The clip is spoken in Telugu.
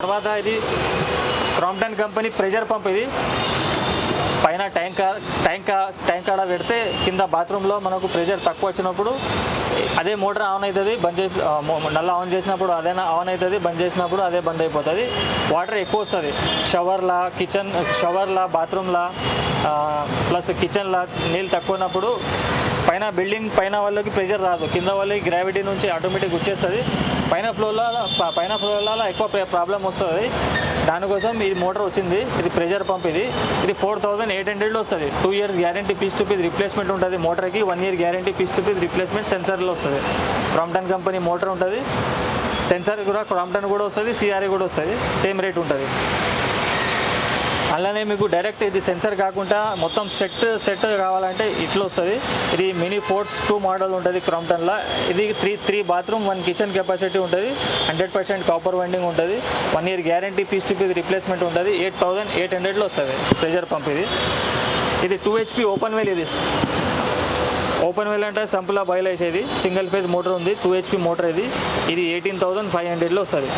తర్వాత ఇది క్రాంప్టన్ కంపెనీ ప్రెషర్ పంప్. ఇది పైన ట్యాంక్ కాడ పెడితే కింద బాత్రూంలో మనకు ప్రెషర్ తక్కువ వచ్చినప్పుడు అదే మోటార్ ఆన్ అవుతుంది, బంద్ చేసి నల్ల ఆన్ చేసినప్పుడు అదే ఆన్ అవుతుంది, బంద్ చేసినప్పుడు అదే బంద్ అయిపోతుంది. వాటర్ ఎక్కువ వస్తుంది షవర్లా బాత్రూమ్లా ప్లస్ కిచెన్లా నీళ్ళు తక్కువ ఉన్నప్పుడు పైన బిల్డింగ్ పైన వాళ్ళకి ప్రెషర్ రాదు, కింద వాళ్ళకి గ్రావిటీ నుంచి ఆటోమేటిక్ వచ్చేస్తుంది. పైన ఫ్లోర్లలో ఎక్కువ ప్రాబ్లం వస్తుంది. దానికోసం ఈ మోటార్ వచ్చింది. ఇది ప్రెషర్ పంప్. ఇది 4800లో వస్తుంది. 2 years guarantee piece to piece replacement ఉంటుంది మోటార్కి. 1 year guarantee piece to piece replacement సెన్సర్లో వస్తుంది. క్రాంప్టన్ కంపెనీ మోటార్ ఉంటుంది. సెన్సర్ కూడా క్రాంప్టన్ కూడా వస్తుంది, సిఆర్ఏ కూడా వస్తుంది. సేమ్ రేట్ ఉంటుంది. అలానే మీకు డైరెక్ట్ ఇది సెన్సర్ కాకుండా మొత్తం సెట్ కావాలంటే ఇట్లా వస్తుంది. ఇది మినీ ఫోర్స్ 2 మోడల్ ఉంటుంది క్రాంప్టన్లో. ఇది 3 బాత్రూమ్ 1 కిచెన్ కెపాసిటీ ఉంటుంది. 100% కాపర్ వైండింగ్ ఉంటుంది. 1 year guarantee piece to piece replacement ఉంటుంది. 8800లో వస్తుంది ప్రెషర్ పంప్. ఇది 2 HP ఓపెన్ వెల్. ఇది ఓపెన్ వెల్ అంటే సంపులా బాయిల్ వేసేది. సింగిల్ ఫేజ్ మోటార్ ఉంది, 2 HP మోటార్. ఇది 18,500లో వస్తుంది.